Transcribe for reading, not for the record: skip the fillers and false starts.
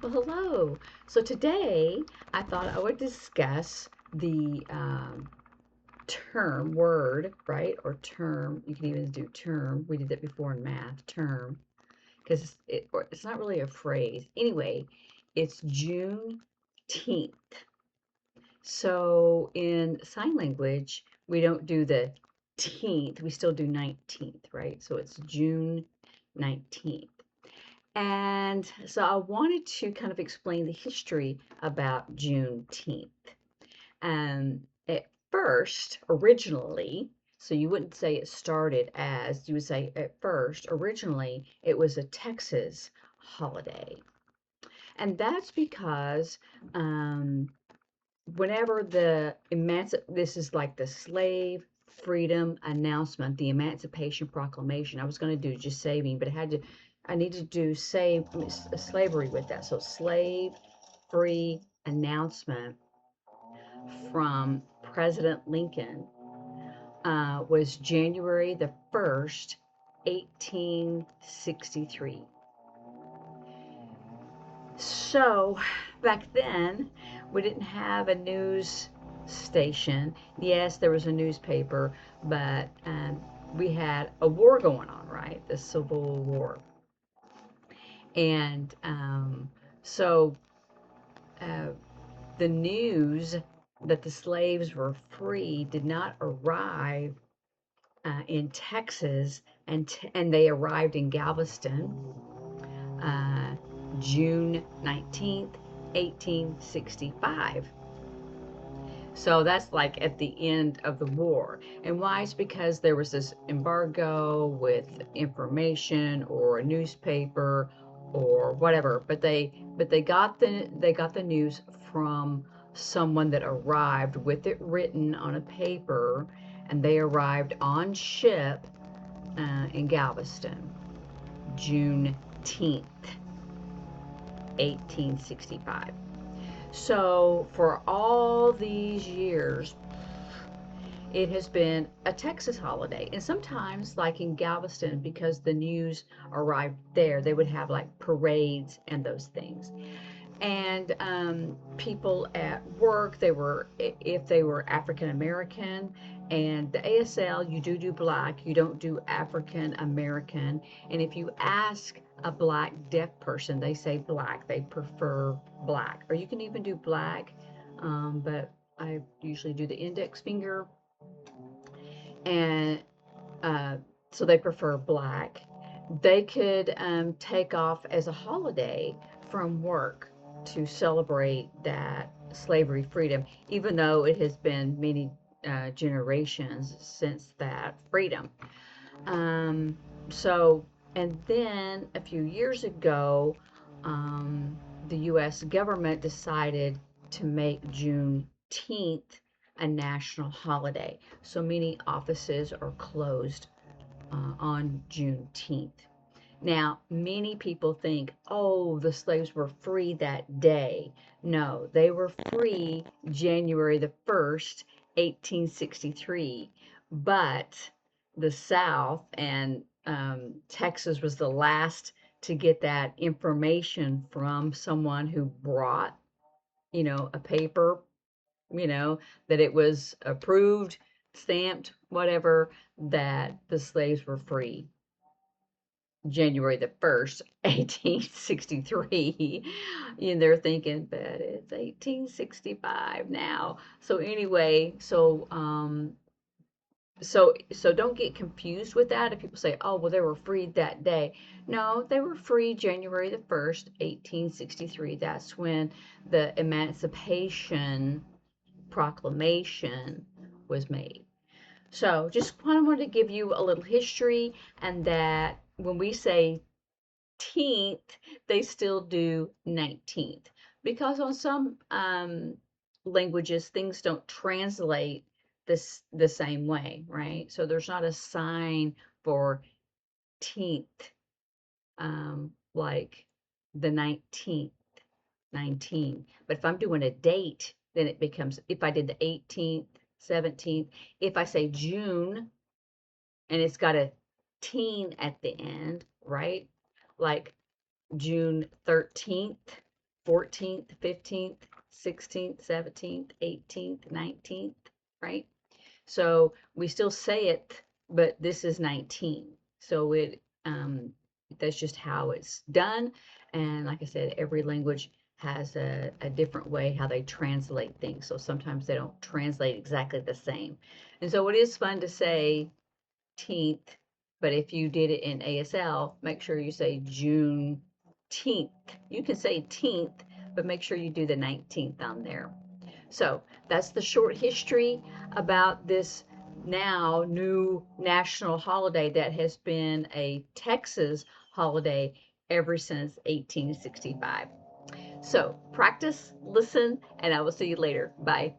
Well, hello. So today I thought I would discuss the term, word, right? Or term. You can even do term. We did that before in math, term, because it's not really a phrase. Anyway, it's Juneteenth. So in sign language, we don't do the teenth, we still do 19th, right? So it's June 19th. And so I wanted to kind of explain the history about Juneteenth. At first, originally, so you wouldn't say it started as, you would say at first, originally, it was a Texas holiday. And that's because whenever this is like the slave freedom announcement, the Emancipation Proclamation. I was going to do just saving, but I need to do slavery with that. So slave free announcement from President Lincoln was January the 1st, 1863. So back then, we didn't have a news station. Yes, there was a newspaper, but we had a war going on, right? The Civil War. And so uh, the news that the slaves were free did not arrive in Texas, and they arrived in Galveston uh, June 19th, 1865. So that's like at the end of the war. And why? It's because there was this embargo with information or a newspaper or whatever. But they got the news from someone that arrived with it written on a paper, and they arrived on ship in Galveston, Juneteenth, 1865. So for all these years, it has been a Texas holiday. And sometimes, like in Galveston, because the news arrived there, they would have like parades and those things. And people at work, if they were African American, and the ASL, you do black, you don't do African American. And if you ask a black deaf person, they say black, they prefer black. Or you can even do black, but I usually do the index finger. And so they prefer black. They could take off as a holiday from work to celebrate that slavery freedom, even though it has been many generations since that freedom. Um, so, and then a few years ago, the U.S. government decided to make Juneteenth a national holiday. So many offices are closed on Juneteenth. Now, many people think, oh, the slaves were free that day. No, they were free January the 1st, 1863. But the South and Texas was the last to get that information from someone who brought, a paper, that it was approved, stamped, whatever, that the slaves were free. January the 1st, 1863. And they're thinking, but it's 1865 now. So anyway, so don't get confused with that. If people say, oh, well, they were freed that day. No, they were free January the 1st, 1863. That's when the Emancipation Proclamation was made. So just kind of wanted to give you a little history, and that when we say teenth, they still do 19th, because on some languages things don't translate the same way, right? So there's not a sign for teenth, like the 19th, 19. But if I'm doing a date, then it becomes, if I did the 18th, 17th, if I say June and it's got a teen at the end, right? Like June 13th, 14th, 15th, 16th, 17th, 18th, 19th, right? So we still say it, but this is 19. So that's just how it's done. And like I said, every language has a different way how they translate things. So sometimes they don't translate exactly the same. And so it is fun to say teenth, but if you did it in ASL, make sure you say Juneteenth. You can say teenth, but make sure you do the 19th on there. So that's the short history about this now new national holiday that has been a Texas holiday ever since 1865. So practice, listen, and I will see you later. Bye.